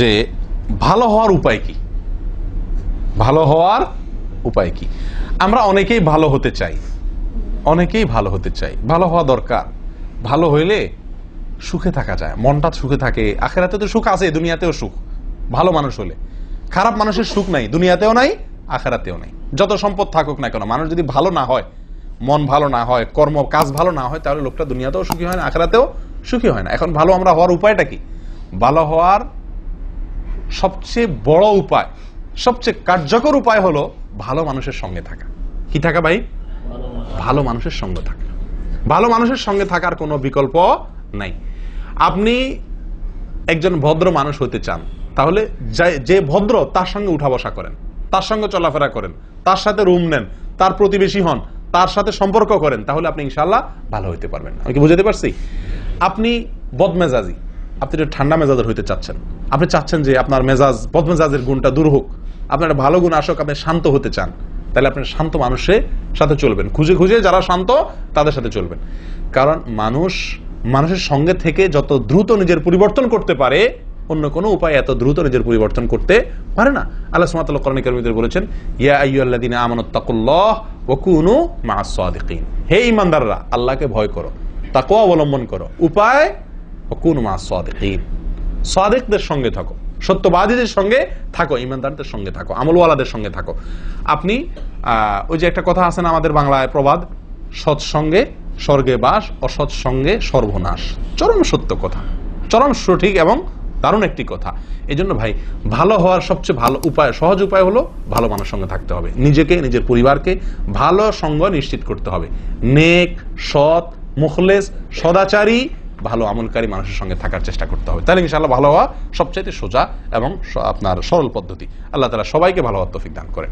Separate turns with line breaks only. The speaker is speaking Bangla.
যে ভালো হওয়ার উপায় কি, ভালো হওয়ার উপায় কি। আমরা অনেকেই ভালো হতে চাই, অনেকেই ভালো হতে চাই, ভালো হওয়া দরকার। ভালো হইলে সুখে থাকা যায়, মনটা সুখে থাকে। আখেরাতে তো সুখ আছে, দুনিয়াতেও সুখ। ভালো মানুষ হলে, খারাপ মানুষের সুখ নাই, দুনিয়াতেও নাই, আখেরাতেও নাই। যত সম্পদ থাকুক না কেন, মানুষ যদি ভালো না হয়, মন ভালো না হয়, কর্ম কাজ ভালো না হয়, তাহলে লোকটা দুনিয়াতেও সুখী হয় না, আখেরাতেও সুখী হয় না। এখন ভালো আমরা হওয়ার উপায়টা কি? ভালো হওয়ার সবচেয়ে বড় উপায়, সবচেয়ে কার্যকর উপায় হলো ভালো মানুষের সঙ্গে থাকা। কি থাকা ভাই? ভালো মানুষের সঙ্গে থাকা। ভালো মানুষের সঙ্গে থাকার কোনো বিকল্প নাই। আপনি একজন ভদ্র মানুষ হতে চান, তাহলে যে ভদ্র তার সঙ্গে উঠা বসা করেন, তার সঙ্গে চলাফেরা করেন, তার সাথে রুম নেন, তার প্রতিবেশী হন, তার সাথে সম্পর্ক করেন, তাহলে আপনি ইনশাআল্লাহ ভালো হইতে পারবেন। আমি কি বুঝাতে পারছি? আপনি বদমেজাজি, আপনি একটু ঠান্ডা মেজাজের হইতে চাচ্ছেন, আপনি চাচ্ছেন যে আপনার মেজাজ, বদমেজাজের গুণটা দূর হোক, আপনার একটা ভালো গুণ আসুক, আপনি শান্ত হতে চান, তাহলে আপনি শান্ত মানুষের সাথে চলবেন, খুঁজে খুঁজে যারা শান্ত তাদের সাথে চলবেন। কারণ মানুষের সঙ্গে থেকে যত দ্রুত নিজের পরিবর্তন করতে পারে, অন্য কোনো উপায় এত দ্রুত নিজের পরিবর্তন করতে পারে না। আল্লাহ সুবহানাহু ওয়া তাআলা কোরআনে কারীমে বলেছেন, ইয়া আইয়ুহাল্লাযীনা আমানুত্তাকুল্লাহ ওয়া কুনু মা'আস সাদিকিন। হে ঈমানদাররা, আল্লাহকে ভয় করো, তাকওয়া অবলম্বন করো। উপায় ওয়া কুনু মা'আস সাদিকিন, সাদিকদের সঙ্গে থাকো, সত্যবাদীদের সঙ্গে থাকো, ঈমানদারদের সঙ্গে থাকো, আমলওয়ালাদের সঙ্গে থাকো। আপনি ওই যে একটা কথা আছে না আমাদের বাংলায় প্রবাদ, সৎসঙ্গে স্বর্গে বাস, অসৎ সঙ্গে সর্বনাশ। চরম সত্য কথা, চরম সঠিক এবং দারুণ একটি কথা। এই জন্য ভাই, ভালো হওয়ার সবচেয়ে ভালো উপায়, সহজ উপায় হলো ভালো মানুষের সঙ্গে থাকতে হবে। নিজেকে, নিজের পরিবারকে ভালো সঙ্গ নিশ্চিত করতে হবে। নেক, সৎ, মুখলেস, সদাচারী, ভালো আমলকারী মানুষের সঙ্গে থাকার চেষ্টা করতে হবে। তাহলে ইনশাআল্লাহ ভালো হওয়া সবচাইতে সোজা এবং আপনার সরল পদ্ধতি। আল্লাহ তাআলা সবাইকে ভালো হওয়ার তৌফিক দান করেন।